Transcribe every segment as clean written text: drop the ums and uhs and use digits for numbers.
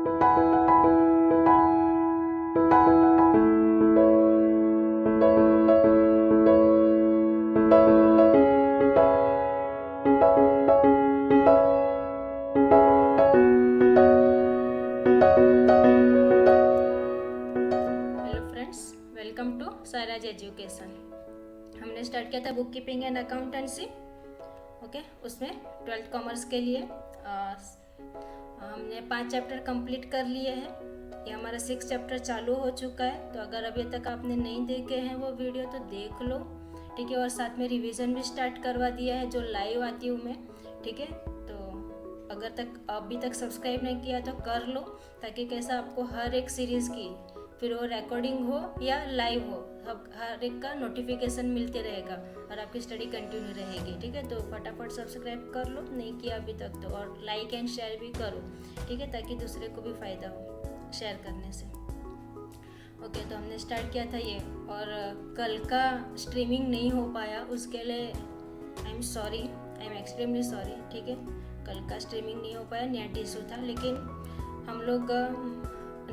Welcome to Sairaj Education. हमने start किया था book keeping and accountancy. Okay, उसमें 12th कॉमर्स के लिए हमने 5 चैप्टर कंप्लीट कर लिए हैं। ये हमारा 6 चैप्टर चालू हो चुका है। तो अगर अभी तक आपने नहीं देखे हैं वो वीडियो तो देख लो, ठीक है। और साथ में रिवीजन भी स्टार्ट करवा दिया है जो लाइव आती हूँ मैं, ठीक है। तो अगर तक अभी तक सब्सक्राइब नहीं किया तो कर लो, ताकि कैसा आपको हर एक सीरीज़ की, फिर वो रिकॉर्डिंग हो या लाइव हो, हर एक का नोटिफिकेशन मिलते रहेगा और आपकी स्टडी कंटिन्यू रहेगी, ठीक है। तो फटाफट सब्सक्राइब कर लो, नहीं किया अभी तक तो, और लाइक एंड शेयर भी करो, ठीक है, ताकि दूसरे को भी फ़ायदा हो शेयर करने से। ओके, तो हमने स्टार्ट किया था ये, और कल का स्ट्रीमिंग नहीं हो पाया, उसके लिए I am sorry, I am extremely sorry, ठीक है। कल का स्ट्रीमिंग नहीं हो पाया, नेट इशू था, लेकिन हम लोग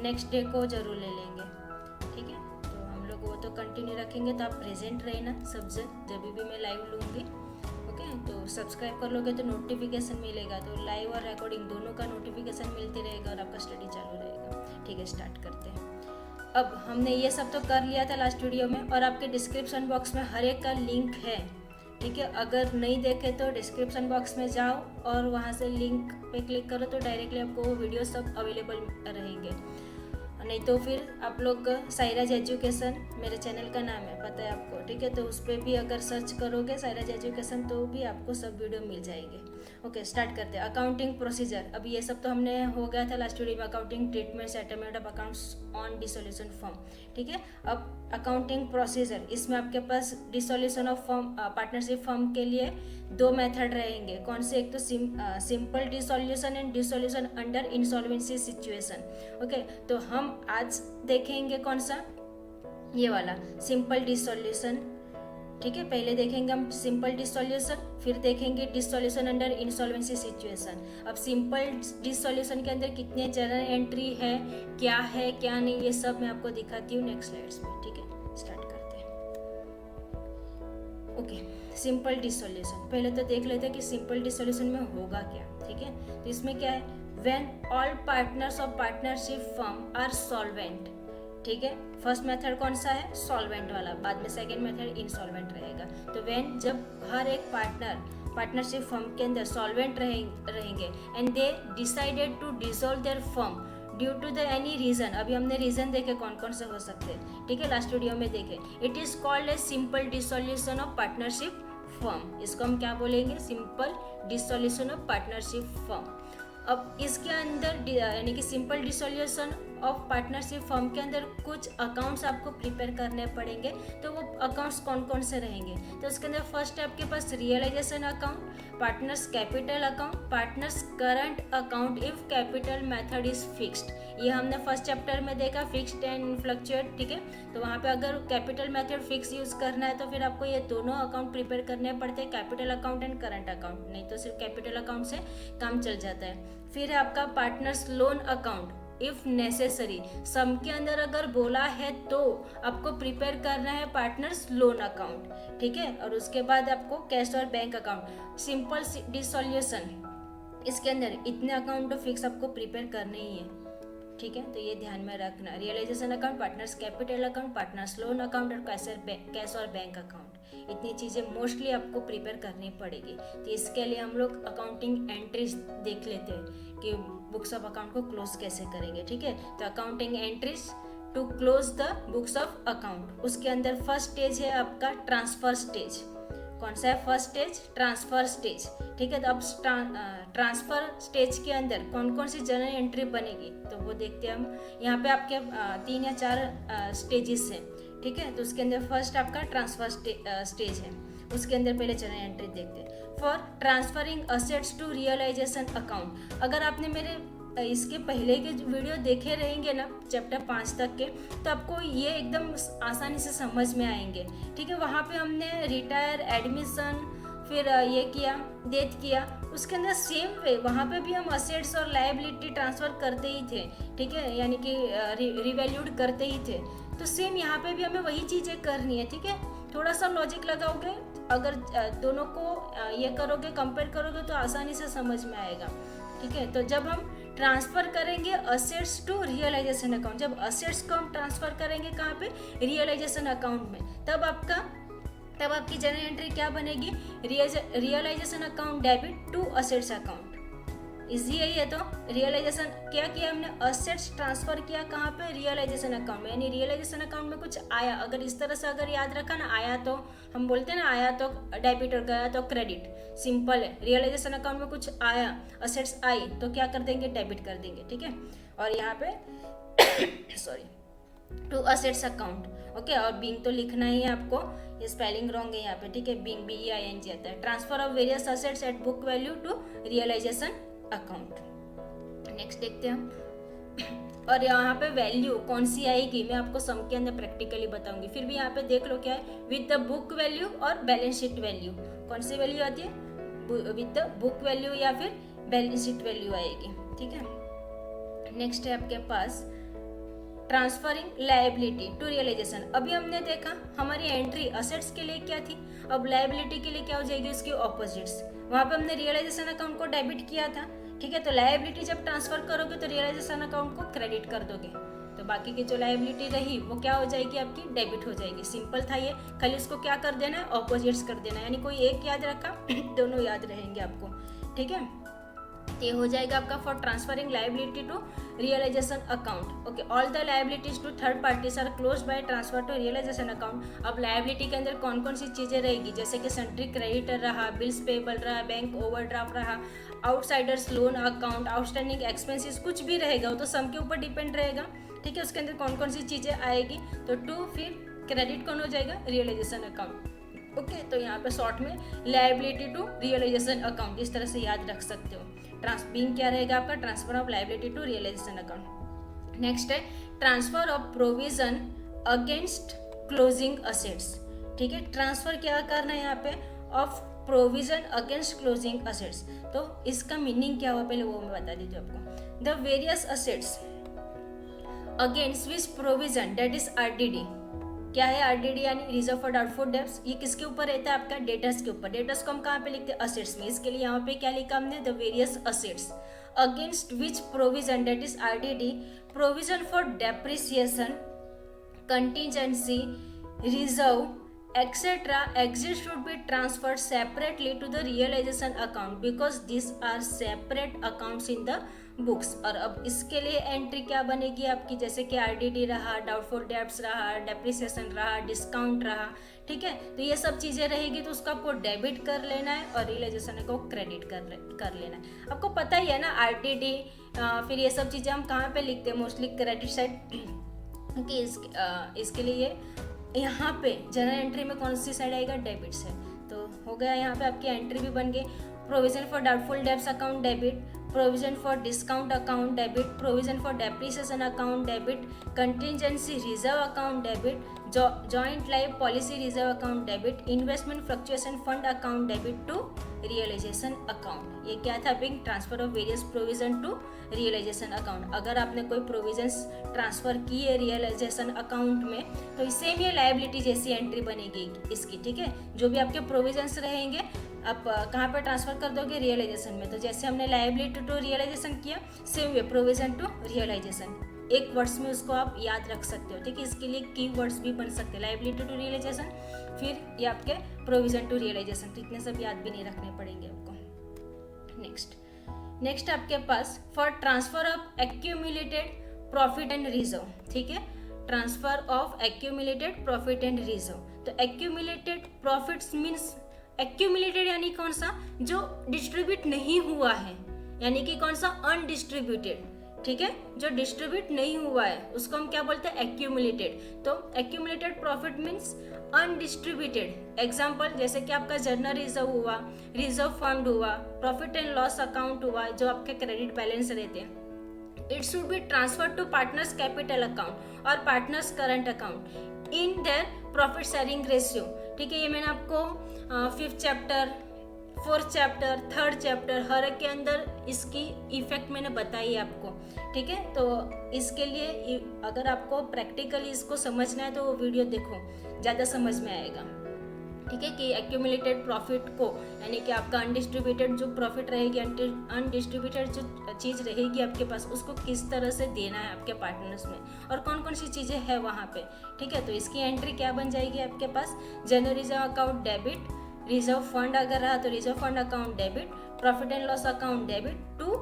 नेक्स्ट डे को ज़रूर ले लेंगे, ठीक है। तो हम लोग वो तो कंटिन्यू रखेंगे। तो आप प्रेजेंट रहना सब जब भी मैं लाइव लूँगी, ओके। तो सब्सक्राइब कर लोगे तो नोटिफिकेशन मिलेगा, तो लाइव और रिकॉर्डिंग दोनों का नोटिफिकेशन मिलते रहेगा और आपका स्टडी चालू रहेगा, ठीक है। स्टार्ट करते हैं। अब हमने ये सब तो कर लिया था लास्ट वीडियो में, और आपके डिस्क्रिप्शन बॉक्स में हर एक का लिंक है, ठीक है। अगर नहीं देखे तो डिस्क्रिप्शन बॉक्स में जाओ और वहाँ से लिंक पे क्लिक करो, तो डायरेक्टली आपको वो वीडियो सब अवेलेबल रहेंगे। नहीं तो फिर आप लोग सायराज एजुकेशन मेरे चैनल का नाम है, पता है आपको, ठीक है। तो उस पर भी अगर सर्च करोगे सायराज एजुकेशन तो भी आपको सब वीडियो मिल जाएंगे। ओके, स्टार्ट करते हैं। अकाउंटिंग प्रोसीजर, अब ये सब तो हमने हो गया था लास्ट वीडियो में। Accounting treatment, settlement of accounts on dissolution form, ठीक है। अब अकाउंटिंग प्रोसीजर, इसमें आपके पास dissolution of form, partnership form के लिए 2 मेथड रहेंगे। कौन से? एक तो simple dissolution and dissolution under insolvency situation. Okay, तो हम आज देखेंगे कौन सा, ये वाला सिंपल डिसोल्यूशन, ठीक है। पहले देखेंगे हम सिंपल डिसोल्यूशन, फिर देखेंगे डिसोल्यूशन अंडर इंसॉल्वेंसी सिचुएशन। अब सिंपल डिसोल्यूशन के अंदर कितने जर्नल एंट्री है, क्या नहीं, ये सब मैं आपको दिखाती हूँ नेक्स्ट स्लाइड्स में, ठीक है। स्टार्ट करते हैं। ओके, सिंपल डिसोल्यूशन पहले तो देख लेते हैं कि सिंपल डिसोल्यूशन में होगा क्या, ठीक है। तो इसमें क्या है, when all partners of partnership firm are solvent, ठीक है। फर्स्ट मेथड कौन सा है, सॉल्वेंट वाला, बाद में सेकंड मेथड इंसॉल्वेंट रहेगा। तो व्हेन, जब हर एक पार्टनरशिप फर्म के अंदर सॉल्वेंट रहेंगे and they decided to dissolve their firm due to the any reason. अभी हमने रीजन देखे कौन कौन से हो सकते हैं, ठीक है, लास्ट वीडियो में देखे। It is called a simple dissolution of partnership firm. इसको हम क्या बोलेंगे, simple dissolution of partnership firm. अब इसके अंदर यानी कि simple dissolution of partnership firm के अंदर कुछ अकाउंट्स आपको प्रिपेयर करने पड़ेंगे। तो वो अकाउंट्स कौन कौन से रहेंगे, तो उसके अंदर फर्स्ट है आपके पास realisation account, partners capital account, partners current account if capital method is fixed. ये हमने फर्स्ट चैप्टर में देखा, फिक्स्ड एंड फ्लक्चुएट, ठीक है। तो वहाँ पे अगर कैपिटल मेथड फिक्स यूज़ करना है तो फिर आपको ये दोनों अकाउंट प्रिपेयर करने पड़ते हैं, capital account and current account, नहीं तो सिर्फ कैपिटल अकाउंट से काम चल जाता है। फिर है आपका partners loan account if necessary, सम के अंदर अगर बोला है तो आपको प्रिपेयर करना है पार्टनर्स लोन अकाउंट, ठीक है। और उसके बाद आपको कैश और बैंक अकाउंट। सिंपल डिसोल्यूशन, इसके अंदर इतने अकाउंट फिक्स आपको प्रिपेयर करने ही है, ठीक है। तो ये ध्यान में रखना, realisation account, partners capital account, partners loan account और कैश और बैंक अकाउंट, इतनी चीज़ें मोस्टली आपको प्रिपेयर करनी पड़ेगी। तो इसके लिए हम लोग अकाउंटिंग एंट्रीज देख लेते हैं कि बुक्स ऑफ अकाउंट को क्लोज कैसे करेंगे, ठीक है। तो accounting entries to close the books of account, उसके अंदर फर्स्ट स्टेज है आपका ट्रांसफर स्टेज। कौन सा है फर्स्ट स्टेज, ट्रांसफर स्टेज, ठीक है। तो अब ट्रांसफर स्टेज के अंदर कौन कौन सी जर्नल एंट्री बनेगी तो वो देखते हैं हम। यहाँ पे आपके 3 या 4 स्टेजेस हैं, ठीक है। तो उसके अंदर फर्स्ट आपका ट्रांसफर स्टेज है, उसके अंदर पहले जर्नल एंट्री देखते हैं। For transferring assets to realisation account, अगर आपने मेरे इसके पहले के वीडियो देखे रहेंगे ना चैप्टर 5 तक के, तो आपको ये एकदम आसानी से समझ में आएंगे, ठीक है। वहाँ पे हमने रिटायर, एडमिशन, फिर ये किया, डेथ किया, उसके अंदर सेम वे वहाँ पे भी हम असेट्स और लायबिलिटी ट्रांसफर करते ही थे, ठीक है, यानी कि रिवैल्यूड करते ही थे। तो सेम यहाँ पे भी हमें वही चीज़ें करनी है, ठीक है। थोड़ा सा लॉजिक लगाओगे, अगर दोनों को ये करोगे, कंपेयर करोगे तो आसानी से समझ में आएगा, ठीक है। तो जब हम ट्रांसफर करेंगे असेट्स टू रियलाइजेशन अकाउंट, जब असेट्स को हम ट्रांसफर करेंगे कहाँ पे, रियलाइजेशन अकाउंट में, तब आपकी जनरल एंट्री क्या बनेगी, realisation account debit to assets account. Easy है ये। तो रियलाइजेशन क्या किया हमने, असेट्स ट्रांसफर किया कहाँ पे, रियलाइजेशन अकाउंट में, यानी रियलाइजेशन अकाउंट में कुछ आया, अगर इस तरह से अगर याद रखा ना, आया तो हम बोलते हैं ना, आया तो डेबिट और गया तो क्रेडिट, सिंपल है। रियलाइजेशन अकाउंट में कुछ आया, असेट्स आई तो क्या कर देंगे, डेबिट कर देंगे, ठीक है। और यहाँ पे sorry to assets account, okay. और बीइंग तो लिखना ही है आपको, ये स्पेलिंग रॉन्ग है यहाँ पे, ठीक है, बीइंग BEING आता है। Transfer of various assets at book value to realisation account. Next देखते हैं हम। और यहाँ पे वैल्यू कौन सी आएगी मैं आपको सम के अंदर प्रैक्टिकली बताऊंगी। फिर भी यहाँ पे देख लो क्या है, विद द बुक वैल्यू और बैलेंस शीट वैल्यू। कौन सी वैल्यू आती है, विद द बुक वैल्यू या फिर बैलेंस शीट वैल्यू आएगी, ठीक है। नेक्स्ट है आपके पास ट्रांसफरिंग लायबिलिटी टू रियलाइजेशन। अभी हमने देखा हमारी एंट्री असेट्स के लिए क्या थी, अब लायबिलिटी के लिए क्या हो जाएगी, उसकी ऑपोजिट्स। वहाँ पे हमने रियलाइजेशन अकाउंट को डेबिट किया था, ठीक है। तो लायबिलिटी जब ट्रांसफर करोगे तो रियलाइजेशन अकाउंट को क्रेडिट कर दोगे, तो बाकी की जो लायबिलिटी रही वो क्या हो जाएगी, आपकी डेबिट हो जाएगी। सिंपल था ये, खाली उसको क्या कर देना है, ऑपोजिट्स कर देना है, यानी कोई एक याद रखा दोनों याद रहेंगे आपको, ठीक है। ये हो जाएगा आपका for transferring liability to realisation account, okay. All the liabilities to third parties are close by transfer to realisation account. अब लायबिलिटी के अंदर कौन कौन सी चीजें रहेगी, जैसे कि सन्ट्री क्रेडिटर रहा, बिल्स पेबल रहा, बैंक ओवरड्राफ्ट रहा, outsiders loan account, outstanding expenses, कुछ भी रहेगा वो तो सम के ऊपर डिपेंड रहेगा, ठीक है। उसके अंदर कौन कौन सी चीजें आएगी, तो टू फिर क्रेडिट कौन हो जाएगा, रियलाइजेशन अकाउंट, ओके। तो यहाँ पे शॉर्ट में लायबिलिटी टू रियलाइजेशन अकाउंट इस तरह से याद रख सकते हो। बीइंग क्या रहेगा आपका, transfer of liability to realisation account. Next है transfer of provision against closing assets, ठीक है। ट्रांसफर क्या करना है यहाँ पे, of provision against closing assets. तो इसका मीनिंग क्या हुआ पहले वो मैं बता देती हूँ आपको। The various assets against which provision, that is RDD। क्या है RDD, यानी रिजर्व फॉर डाउटफुल डेब्ट्स। ये किसके ऊपर रहता है आपका, डेटर्स के ऊपर। डेटर्स को हम कहाँ पे लिखते हैं, असेट्स में, इसके लिए यहाँ पे क्या लिखा हमने, the various assets against which provision, that is RDD, provision for depreciation, contingency, reserve etc. exit should be transferred separately to the realization account because these are separate accounts in the books। और अब इसके लिए entry क्या बनेगी आपकी, जैसे कि RDD रहा, डाउटफुल डेब्ट्स रहा, डेप्रिसिएशन रहा, डिस्काउंट रहा, ठीक है। तो ये सब चीज़ें रहेगी तो उसको आपको डेबिट कर लेना है और रियलाइजेशन को क्रेडिट कर लेना है। आपको पता ही है ना RDD, फिर ये सब चीज़ें हम कहाँ पे लिखते हैं, मोस्टली क्रेडिट साइड, क्योंकि इसके लिए यहाँ पे जनरल एंट्री में कौन सी साइड आएगा, डेबिट साइड। तो हो गया, यहाँ पे आपकी एंट्री भी बन गई। Provision for doubtful debts account debit, provision for discount account debit, provision for depreciation account debit, contingency reserve account debit, joint life policy reserve account debit, investment fluctuation fund account debit to realisation account. ये क्या था, big transfer of various provision to realisation account. अगर आपने कोई provisions transfer की है realisation account में तो सेम ये लायबिलिटी जैसी एंट्री बनेगी इसकी, ठीक है। जो भी आपके प्रोविजंस रहेंगे आप कहाँ पर ट्रांसफर कर दोगे, रियलाइजेशन में। तो जैसे हमने लायबिलिटी टू रियलाइजेशन किया, same way provision to realisation, एक वर्ड्स में उसको आप याद रख सकते हो, ठीक है। इसके लिए की वर्ड्स भी बन सकते हैं, लायबिलिटी टू रियलाइजेशन, फिर ये आपके प्रोविजन टू रियलाइजेशन। तो इतने सब याद भी नहीं रखने पड़ेंगे आपको। नेक्स्ट आपके पास for transfer of accumulated profit and reserve, ठीक है। Transfer of accumulated profit and reserve. तो एक्यूमुलेटेड प्रॉफिट्स मीन्स, एक्यूमुलेटेड यानी कौन सा, जो डिस्ट्रीब्यूट नहीं हुआ है, यानी कि कौन सा, अनडिस्ट्रीब्यूटेड, ठीक है। जो डिस्ट्रीब्यूट नहीं हुआ है उसको हम क्या बोलते हैं, एक्यूमुलेटेड। तो accumulated profit means undistributed. Example जैसे कि आपका जनरल रिजर्व हुआ, रिजर्व फंड हुआ, प्रॉफिट एंड लॉस अकाउंट हुआ, जो आपके क्रेडिट बैलेंस रहते हैं। It should be transfer to partners capital account और partners current account in their profit sharing ratio, ठीक है। ये मैंने आपको 5th chapter fourth chapter, third chapter, हर एक के अंदर इसकी इफेक्ट मैंने बताई है आपको, ठीक है। तो इसके लिए अगर आपको प्रैक्टिकली इसको समझना है तो वो वीडियो देखो, ज़्यादा समझ में आएगा, ठीक है। कि एक्यूमुलेटेड प्रॉफिट को, यानी कि आपका अनडिस्ट्रीब्यूटेड जो प्रॉफिट रहेगी, अनडिस्ट्रीब्यूटेड जो चीज़ रहेगी आपके पास, उसको किस तरह से देना है आपके पार्टनर्स में, और कौन कौन सी चीज़ें हैं वहाँ पे, ठीक है। तो इसकी एंट्री क्या बन जाएगी आपके पास, general reserve account debit, reserve fund अगर रहा तो reserve fund account debit, profit and loss account debit to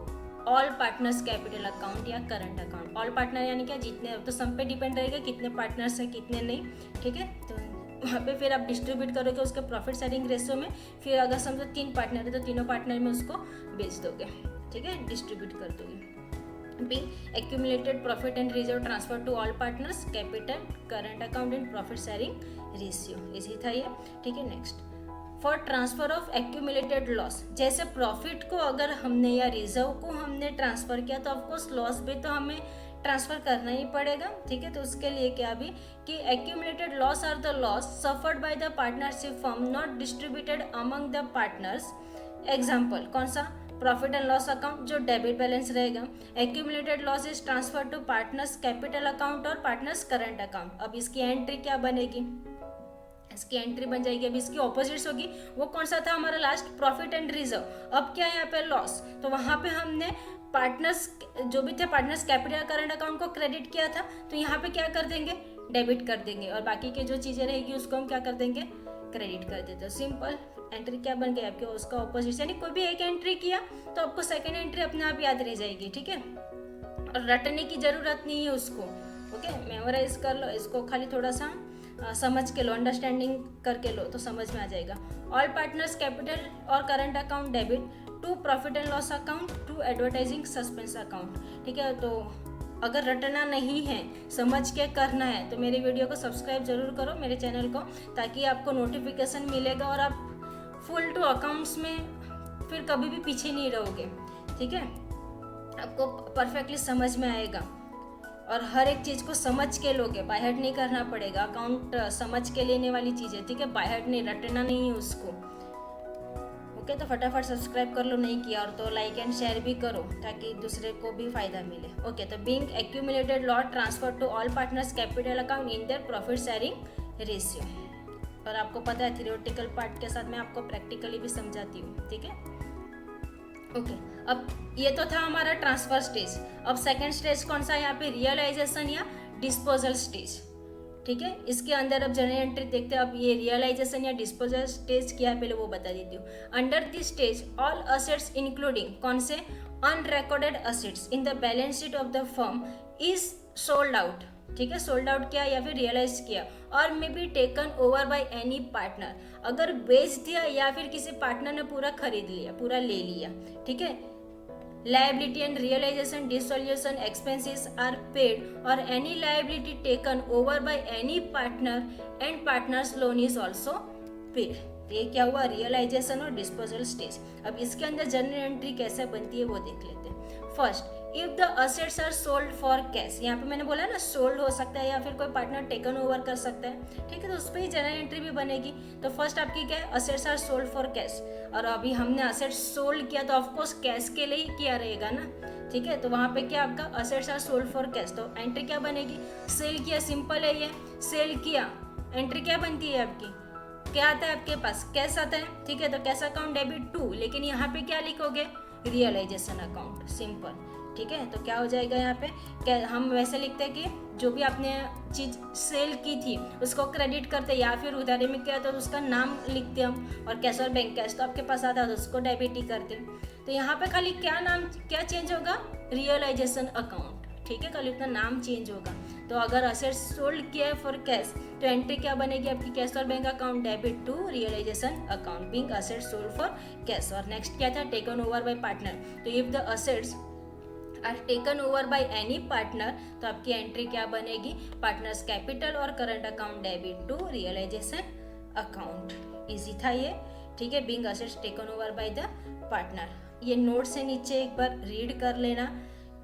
all partners capital account या करंट अकाउंट। ऑल पार्टनर यानी क्या, जितने, तो सब पे डिपेंड रहेगा कितने पार्टनर्स हैं कितने नहीं, ठीक है। तो वहाँ पे फिर आप डिस्ट्रीब्यूट करोगे उसके प्रॉफिट शेयरिंग रेशियो में, फिर अगर समझो 3 पार्टनर है तो तीनों पार्टनर में उसको बेच दोगे, ठीक है, डिस्ट्रीब्यूट कर दोगे। B accumulated profit and reserve transfer to all partners capital current account and profit sharing ratio, easy था ये, ठीक है। Next, for transfer of accumulated loss, जैसे प्रॉफिट को अगर हमने या रिजर्व को हमने ट्रांसफर किया तो ऑफकोर्स लॉस भी तो हमें ट्रांसफर करना ही पड़ेगा, ठीक है। तो उसके लिए क्या भी कि accumulated loss are the loss suffered by the partnership firm not distributed among the partners. Example कौन सा, प्रॉफिट एंड लॉस अकाउंट जो डेबिट बैलेंस रहेगा, accumulated loss is transfer to partners capital account और पार्टनर्स करंट अकाउंट। अब इसकी entry क्या बनेगी, इसकी एंट्री बन जाएगी, अब इसकी ऑपोजिट्स होगी। वो कौन सा था हमारा लास्ट, प्रॉफिट एंड रिजर्व। अब क्या है यहाँ पे, लॉस, तो वहाँ पे हमने पार्टनर्स जो भी थे पार्टनर्स कैपिटल करंट अकाउंट को क्रेडिट किया था, तो यहाँ पे क्या कर देंगे, डेबिट कर देंगे, और बाकी के जो चीज़ें रहेगी उसको हम क्या कर देंगे, क्रेडिट कर देते हैं। सिंपल एंट्री क्या बन गई आपके, उसका ऑपोजिट, यानी कोई भी एक एंट्री किया तो आपको सेकेंड एंट्री अपने आप याद रह जाएगी, ठीक है, और रटने की जरूरत नहीं है उसको, ओके। मेमोराइज कर लो इसको, खाली थोड़ा सा समझ के लो, अंडरस्टैंडिंग करके लो तो समझ में आ जाएगा। ऑल पार्टनर्स कैपिटल और current account debit to profit and loss account to advertising suspense account, ठीक है। तो अगर रटना नहीं है, समझ के करना है, तो मेरे वीडियो को सब्सक्राइब जरूर करो मेरे चैनल को, ताकि आपको नोटिफिकेशन मिलेगा और आप फुल टू अकाउंट्स में फिर कभी भी पीछे नहीं रहोगे, ठीक है। आपको परफेक्टली समझ में आएगा और हर एक चीज़ को समझ के लोगे, बाय हार्ट नहीं करना पड़ेगा। अकाउंट समझ के लेने वाली चीज़ है, ठीक है, बाय हार्ट नहीं, रटना नहीं है उसको, ओके। तो फटाफट सब्सक्राइब कर लो नहीं किया, और तो लाइक एंड शेयर भी करो ताकि दूसरे को भी फायदा मिले, ओके। तो being accumulated loss transfer to all partners capital account in their profit sharing ratio. और आपको पता है थियोरेटिकल पार्ट के साथ मैं आपको प्रैक्टिकली भी समझाती हूँ, ठीक है, ओके। अब ये तो था हमारा ट्रांसफर स्टेज। अब सेकंड स्टेज कौन सा है यहाँ पे, रियलाइजेशन या डिस्पोजल स्टेज, ठीक है। इसके अंदर अब जनरल एंट्री देखते हैं। अब ये रियलाइजेशन या डिस्पोजल स्टेज क्या है पहले वो बता देती हूँ। Under this stage all assets including कौन से, unrecorded assets in the balance sheet of the firm is sold out, ठीक है, सोल्ड आउट किया या फिर रियलाइज किया, और may be taken over by any partner, अगर बेच दिया या फिर किसी पार्टनर ने पूरा खरीद लिया, पूरा ले लिया, ठीक है। Liability and realisation dissolution expenses are paid और any liability taken over by any partner and partners loan is also paid. ये क्या हुआ, रियलाइजेशन और डिस्पोजल स्टेज। अब इसके अंदर जनरल एंट्री कैसे बनती है वो देख लेते हैं। First, if the assets are sold for cash, यहाँ पे मैंने बोला ना सोल्ड हो सकता है या फिर कोई पार्टनर टेकन ओवर कर सकता है, ठीक है, तो उस पर ही जनरल एंट्री भी बनेगी। तो फर्स्ट आपकी क्या है, assets are sold for cash, और अभी हमने असेट्स सोल्ड किया तो ऑफकोर्स कैश के लिए ही किया रहेगा ना, ठीक है। तो वहाँ पे क्या आपका assets are sold for cash, तो एंट्री क्या बनेगी, सेल किया, सिंपल है ये, सेल किया, एंट्री क्या बनती है आपकी, क्या आता है आपके पास, कैश आता है, ठीक है। तो कैश अकाउंट डेबिट टू, लेकिन यहाँ पे क्या लिखोगे, रियलाइजेशन अकाउंट, सिंपल, ठीक है। तो क्या हो जाएगा यहाँ पे, क्या हम वैसे लिखते हैं कि जो भी आपने चीज़ सेल की थी उसको क्रेडिट करते, या फिर उधारी में किया तो उसका नाम लिखते हम, और कैश और बैंक कैश तो आपके पास आता है तो उसको डेबिट ही करते। तो यहाँ पे खाली क्या नाम क्या चेंज होगा, रियलाइजेशन अकाउंट, ठीक है, खाली उतना नाम चेंज होगा। तो अगर असेट सोल्ड किया है फॉर कैश तो एंट्री क्या बनेगी आपकी, कैश और bank account debit to realisation account being asset sold for cash. और नेक्स्ट क्या था, टेकन ओवर बाय पार्टनर, तो if the assets are taken over by any partner तो आपकी एंट्री क्या बनेगी, पार्टनर्स कैपिटल और current account debit to realisation account. Easy था ये, ठीक है, being assets taken over by the partner. ये नोट से नीचे एक बार रीड कर लेना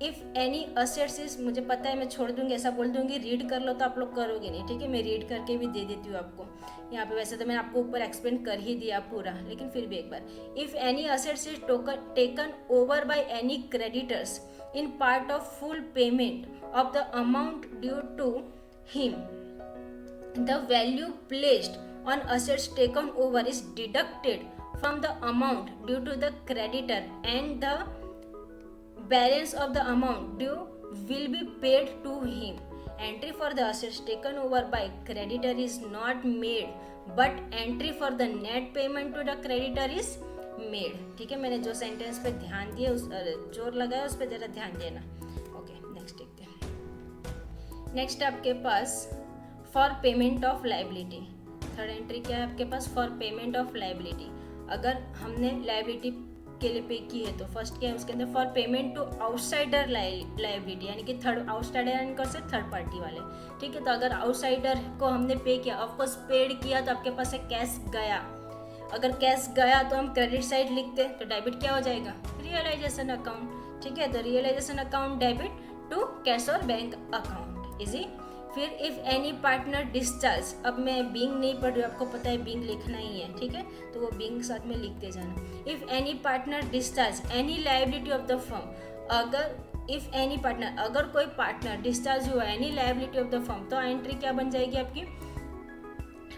इफ़ एनी असेट्स इज, मुझे पता है मैं छोड़ दूंगी, ऐसा बोल दूंगी रीड कर लो तो आप लोग करोगे नहीं, ठीक है, मैं रीड करके भी दे देती हूँ आपको यहाँ पे। वैसे तो मैंने आपको ऊपर एक्सप्लेन कर ही दिया पूरा, लेकिन फिर भी एक बार, if any assets is taken over by any creditors in part of full payment of the amount due to him, the value placed on assets taken over is deducted from the amount due to the creditor and the balance of the amount due will be paid to him. Entry for the assets taken over by creditor is not made but entry for the net payment to the creditor is made. ठीक है, मैंने जो sentence पे ध्यान दिया, उस जोर लगाया, उस पर जरा ध्यान देना। ओके, नेक्स्ट देखते हैं। नेक्स्ट आपके पास for payment of liability, third entry क्या है आपके पास, फॉर पेमेंट ऑफ लाइबिलिटी। अगर हमने लाइबिलिटी के लिए पे की है तो फर्स्ट क्या है उसके अंदर, for payment to outsider liability, यानी कि थर्ड आउटसाइडर यानी कौन से, थर्ड पार्टी वाले, ठीक है। तो अगर आउटसाइडर को हमने पे किया, ऑफकोर्स पेड किया, तो आपके पास एक कैश गया। अगर कैश गया तो हम क्रेडिट साइड लिखते हैं, तो डेबिट क्या हो जाएगा, रियलाइजेशन अकाउंट, ठीक है। तो realisation account debit to cash और बैंक अकाउंट, इजी। फिर इफ़ एनी पार्टनर डिस्चार्ज, अब मैं बीइंग नहीं पढ़ रही हूँ, आपको पता है बीइंग लिखना ही है, ठीक है, तो वो बीइंग साथ में लिखते जाना। If any partner discharge any liability of the firm, अगर इफ़ एनी पार्टनर, अगर कोई पार्टनर डिस्चार्ज हुआ any liability of the firm, तो एंट्री क्या बन जाएगी आपकी,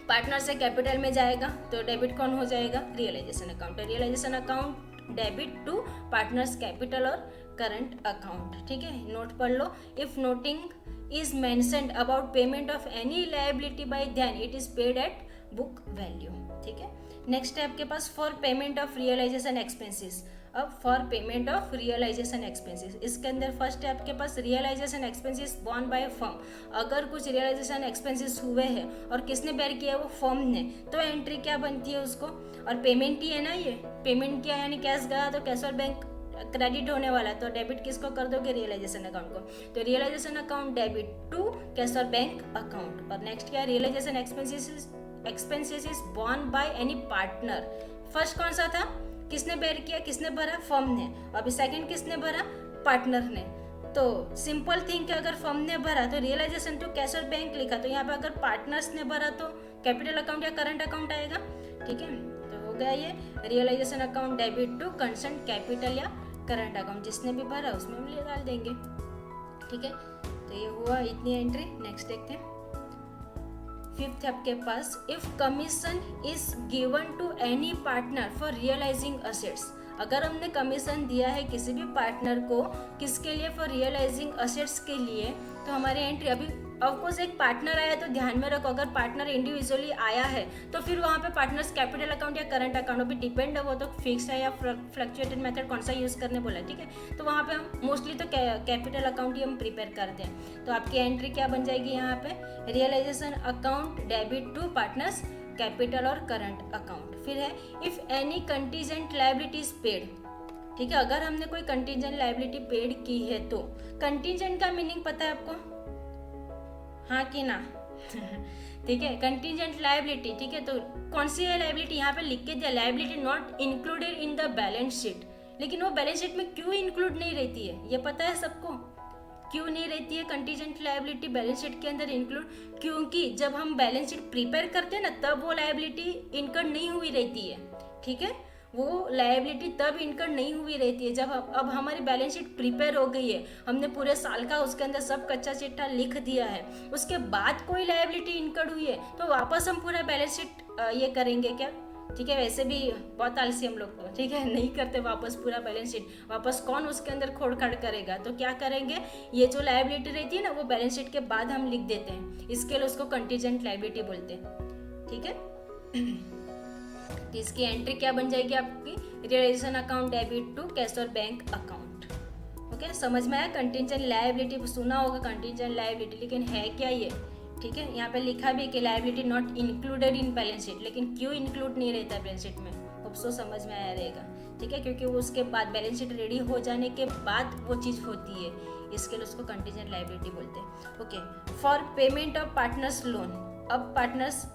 पार्टनर से कैपिटल में जाएगा, तो डेबिट कौन हो जाएगा, realisation account. Realisation account debit to partners capital और करंट अकाउंट, ठीक है, नोट पढ़ लो। If nothing is mentioned about payment of any liability by then it is paid at book value, ठीक है। नेक्स्ट है आपके पास for payment of realisation expenses. अब for payment of realisation expenses, इसके अंदर फर्स्ट है आपके पास realisation expenses borne by firm. अगर कुछ रियलाइजेशन एक्सपेंसेस हुए हैं और किसने बेयर किया, वो फर्म ने, तो एंट्री क्या बनती है उसको, और पेमेंट ही है ना, ये पेमेंट किया यानी कैश गया, तो कैश और बैंक क्रेडिट होने वाला, तो डेबिट किसको कर दोगे, रियलाइजेशन अकाउंट को। तो realisation account debit to cash और बैंक अकाउंट। और नेक्स्ट क्या, realisation expenses is borne by any partner. First कौन सा था, किसने बेयर किया, किसने भरा, फर्म ने। अभी सेकंड किसने भरा, पार्टनर ने। तो सिंपल थिंग कि अगर फर्म ने भरा तो रियलाइजेशन टू कैश और बैंक लिखा, तो यहाँ पे अगर पार्टनर्स ने भरा तो कैपिटल अकाउंट या करंट अकाउंट आएगा, ठीक है। तो हो गया ये realisation account debit to concern capital या करंट अकाउंट, जिसने भी भरा उसमें हम ले डाल देंगे, ठीक है। तो ये हुआ इतनी एंट्री। नेक्स्ट देखते हैं, फिफ्थ आपके पास if commission is given to any partner for realising assets. अगर हमने कमीशन दिया है किसी भी पार्टनर को, किसके लिए, फॉर रियलाइजिंग असेट्स के लिए, तो हमारी एंट्री, अभी ऑफकोर्स एक पार्टनर आया तो ध्यान में रखो, अगर पार्टनर इंडिविजुअली आया है तो फिर वहाँ पे पार्टनर्स कैपिटल अकाउंट या करंट अकाउंट भी डिपेंड है, वो तो फिक्स है या फ्लक्चुएटेड मेथड कौन सा यूज़ करने बोला, ठीक है। तो वहाँ पे हम मोस्टली तो कैपिटल अकाउंट ही हम प्रिपेयर करते हैं। तो आपकी एंट्री क्या बन जाएगी यहाँ पे, realisation account debit to partners capital और करंट अकाउंट। फिर है if any contingent liability is paid, ठीक है। अगर हमने कोई कंटीजेंट लायबिलिटी पेड की है तो, कंटीजेंट का मीनिंग पता है आपको, हाँ कि ना ठीक है, कंटीजेंट लायबिलिटी, ठीक है। तो कौन सी है लायबिलिटी, यहाँ पे लिख के दिया liability not included in the balance sheet, लेकिन वो बैलेंस शीट में क्यों इंक्लूड नहीं रहती है, ये पता है सबको, क्यों नहीं रहती है कंटीजेंट लायबिलिटी बैलेंस शीट के अंदर इंक्लूड, क्योंकि जब हम बैलेंस शीट प्रिपेयर करते हैं ना, तब वो लायबिलिटी इनकर्ड नहीं हुई रहती है, ठीक है। वो लायबिलिटी तब इनकर्ड नहीं हुई रहती है जब अब हमारी बैलेंस शीट प्रिपेयर हो गई है, हमने पूरे साल का उसके अंदर सब कच्चा चिट्ठा लिख दिया है, उसके बाद कोई लायबिलिटी इनकर्ड हुई है तो वापस हम पूरा बैलेंस शीट ये करेंगे क्या, ठीक है। वैसे भी बहुत आलसी हम लोग तो, ठीक है, नहीं करते वापस पूरा बैलेंस शीट, वापस कौन उसके अंदर खोड़ खाड़ करेगा। तो क्या करेंगे, ये जो लायबिलिटी रहती है ना, वो बैलेंस शीट के बाद हम लिख देते हैं, इसके लिए उसको कंटीजेंट लायबिलिटी बोलते हैं, ठीक है। तो इसकी एंट्री क्या बन जाएगी आपकी, realisation account debit to cash और बैंक अकाउंट। ओके, समझ में आया। कंटीजेंट लायबिलिटी सुना होगा, कंटीजेंट लायबिलिटी, लेकिन है क्या ये, ठीक है। यहाँ पे लिखा भी कि liability not included in balance sheet, लेकिन क्यों इंक्लूड नहीं रहता है बैलेंस शीट में, अफसोस समझ में आया रहेगा, ठीक है, क्योंकि वो उसके बाद बैलेंस शीट रेडी हो जाने के बाद वो चीज़ होती है, इसके लिए उसको कंटीजेंट लायबिलिटी बोलते हैं। Okay, for payment of partners loan. अब पार्टनर्स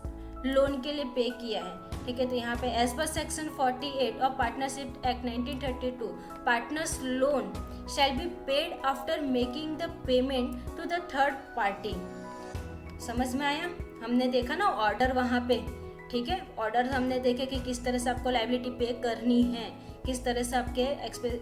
लोन के लिए पे किया है, ठीक है। तो यहाँ पे as per section 48 of partnership act 1932 partners loan shall be paid after making the payment to the third party. समझ में आया? हमने देखा ना ऑर्डर वहाँ पे, ठीक है। ऑर्डर हमने देखे कि किस तरह से आपको लायबिलिटी पे करनी है, किस तरह से आपके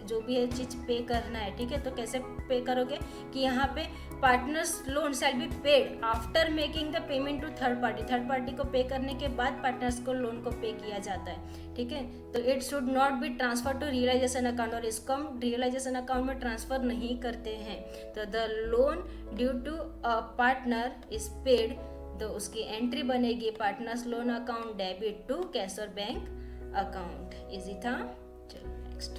जो भी है चीज़ पे करना है, ठीक है। तो कैसे पे करोगे कि यहाँ पे partners loan shall be paid after making the payment to third party को पे करने के बाद पार्टनर्स को लोन को पे किया जाता है, ठीक है। तो it should not be transfer to realisation account, और इसको हम रियलाइजेशन अकाउंट में ट्रांसफर नहीं करते हैं। तो the loan due to a partner is paid, तो उसकी एंट्री बनेगी partners loan account debit to cash और बैंक अकाउंट। इजी था? चलो नेक्स्ट।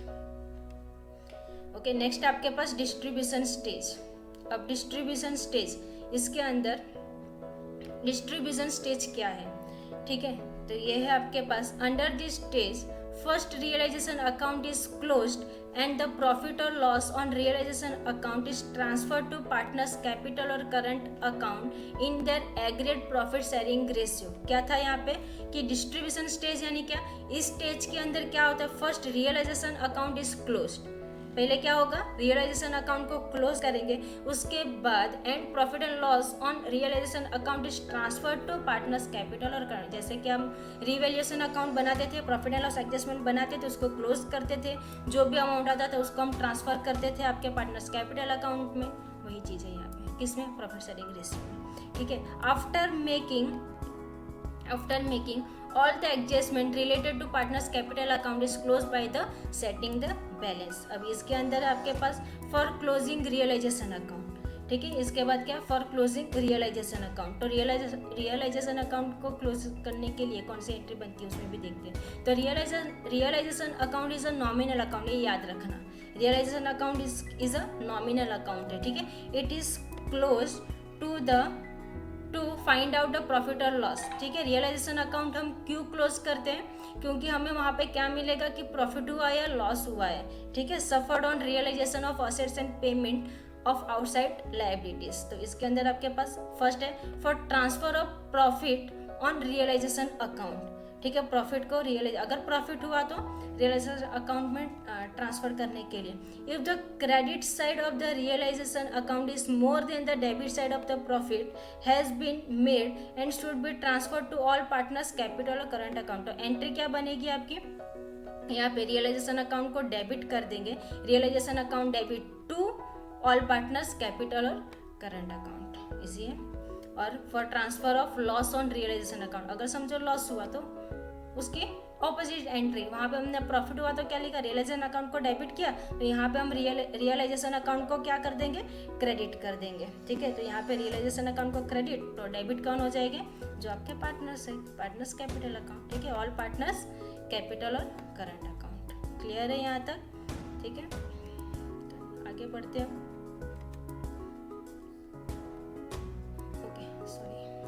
ओके, नेक्स्ट आपके पास डिस्ट्रीब्यूशन स्टेज। अब डिस्ट्रीब्यूशन स्टेज, इसके अंदर डिस्ट्रीब्यूशन स्टेज क्या है, ठीक है। तो ये है आपके पास under this stage first realisation account is closed and the profit और loss on realisation account is transfer to partners capital और current account in their aggregate profit sharing ratio. क्या था यहाँ पे कि डिस्ट्रीब्यूशन स्टेज यानी क्या, इस स्टेज के अंदर क्या होता है, first realisation account is closed. पहले क्या होगा, रियलाइजेशन अकाउंट को क्लोज करेंगे, उसके बाद and profit and loss on realisation account is transfer to partners capital और करंट। जैसे कि हम रिवैल्यूएशन अकाउंट बनाते थे, प्रॉफिट एंड लॉस एडजस्टमेंट बनाते थे, उसको क्लोज करते थे, जो भी अमाउंट आता था उसको हम ट्रांसफर करते थे आपके पार्टनर्स कैपिटल अकाउंट में। वही चीज़ है यहाँ पे, किसमें, प्रॉफिट शेयरिंग रेशियो में, ठीक है। After making all the adjustment related to partners capital account is closed by the setting the balance। अब इसके अंदर आपके पास फॉर क्लोजिंग रियलाइजेशन अकाउंट, ठीक है। इसके बाद क्या, फॉर क्लोजिंग रियलाइजेशन अकाउंट। तो रियलाइजेशन अकाउंट को क्लोज करने के लिए कौन सी एंट्री बनती है उसमें भी देखते हैं। तो realisation account is a nominal account, ये याद रखना। Realisation account is a nominal account है, ठीक है। It is close to find out the profit और लॉस, ठीक है। रियलाइजेशन अकाउंट हम क्यों क्लोज करते हैं, क्योंकि हमें वहाँ पे क्या मिलेगा कि प्रॉफिट हुआ या लॉस हुआ है, ठीक है। Suffered on realisation of assets and payment of outside liabilities. तो इसके अंदर आपके पास फर्स्ट है for transfer of profit on realisation account, ठीक है। प्रॉफिट को अगर प्रॉफिट हुआ तो रियलाइजेशन अकाउंट में ट्रांसफर करने के लिए। If the credit side of the realisation account is more than the debit side of the profit has been made and should be transfer to all partners capital और current account. तो entry क्या बनेगी आपकी, यहाँ पे realisation account को debit कर देंगे, realisation account debit to all partners capital और करंट अकाउंट, इसी है। और for transfer of loss on realisation account, अगर समझो लॉस हुआ तो उसकी ऑपोजिट एंट्री, वहाँ पे हमने प्रॉफिट हुआ तो क्या लिखा, रियलाइजेशन अकाउंट को डेबिट किया, तो यहाँ पे हम रियलाइजेशन अकाउंट को क्या कर देंगे, क्रेडिट कर देंगे, ठीक है। तो यहाँ पे रियलाइजेशन अकाउंट को क्रेडिट, तो डेबिट कौन हो जाएंगे, जो आपके पार्टनर्स है, पार्टनर्स कैपिटल अकाउंट, ठीक है। ऑल पार्टनर्स कैपिटल और करंट अकाउंट। क्लियर है यहाँ तक, ठीक है। तो आगे बढ़ते हैं।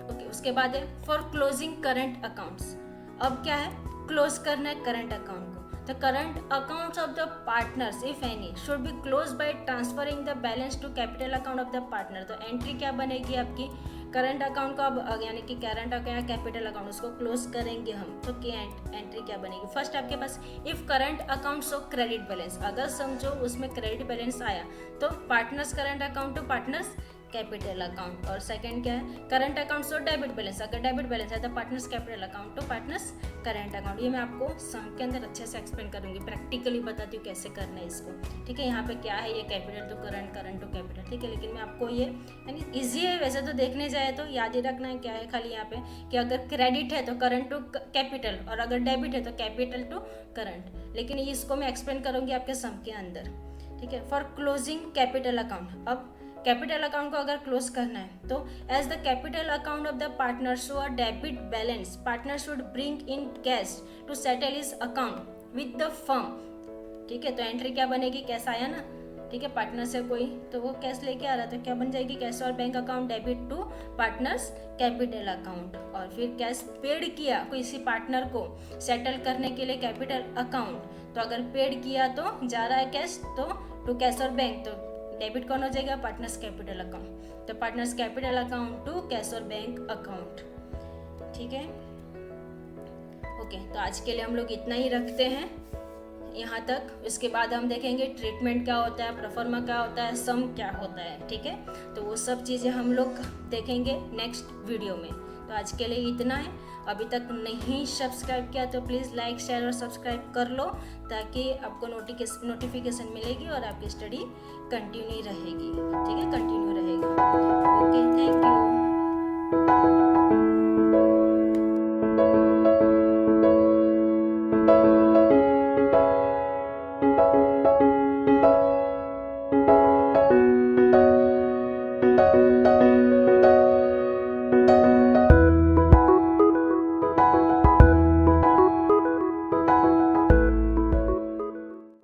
ओके, उसके बाद है फॉर क्लोजिंग करंट अकाउंट्स। अब क्या है, क्लोज करना है करंट अकाउंट को। तो current accounts of the partners if any should be close by transferring the balance to capital account of the partner. तो एंट्री क्या बनेगी आपकी, करंट अकाउंट को अब यानी कि करंट अकाउंट कैपिटल अकाउंट उसको क्लोज करेंगे हम, तो क्या एंट्री क्या बनेगी। फर्स्ट आपके पास if current account show credit balance, अगर समझो उसमें क्रेडिट बैलेंस आया तो partners current account to partners capital account. और सेकंड क्या है, current account so debit balance, अगर डेबिट बैलेंस है तो partners capital account to partners current account. ये मैं आपको सम के अंदर अच्छे से एक्सप्लेन करूंगी, प्रैक्टिकली बताती हूँ कैसे करना है इसको, ठीक है। यहाँ पे क्या है, ये capital to current, current to capital, ठीक है। लेकिन मैं आपको ये यानी ईजी है वैसे तो देखने जाए तो, याद ही रखना है क्या है खाली यहाँ पे कि अगर क्रेडिट है तो करंट टू कैपिटल, और अगर डेबिट है तो कैपिटल टू करंट, लेकिन इसको मैं एक्सप्लेन करूंगी आपके सम के अंदर, ठीक है। फॉर क्लोजिंग कैपिटल अकाउंट, अब कैपिटल अकाउंट को अगर क्लोज करना है तो as the capital account of the partner show a debit balance, partner should bring in cash to settle his account with the firm, ठीक है। तो एंट्री क्या बनेगी, कैश आया ना, ठीक है। पार्टनर से कोई तो वो कैश लेके आ रहा था, क्या बन जाएगी, कैश और bank account debit to partners capital account. और फिर कैश पेड किया किसी पार्टनर को सेटल करने के लिए कैपिटल अकाउंट, तो अगर पेड किया तो जा रहा है कैश तो टू कैश और बैंक, तो डेबिट कौन हो जाएगा, पार्टनर्स कैपिटल अकाउंट। तो partners capital account to cash और बैंक अकाउंट, ठीक है। ओके, तो आज के लिए हम लोग इतना ही रखते हैं यहाँ तक। इसके बाद हम देखेंगे ट्रीटमेंट क्या होता है, प्रोफर्मा क्या होता है, सम क्या होता है, ठीक है। तो वो सब चीज़ें हम लोग देखेंगे नेक्स्ट वीडियो में। तो आज के लिए इतना है। अभी तक नहीं सब्सक्राइब किया तो प्लीज़ लाइक शेयर और सब्सक्राइब कर लो, ताकि आपको नोटिफिकेशन मिलेगी और आपकी स्टडी कंटिन्यू रहेगी।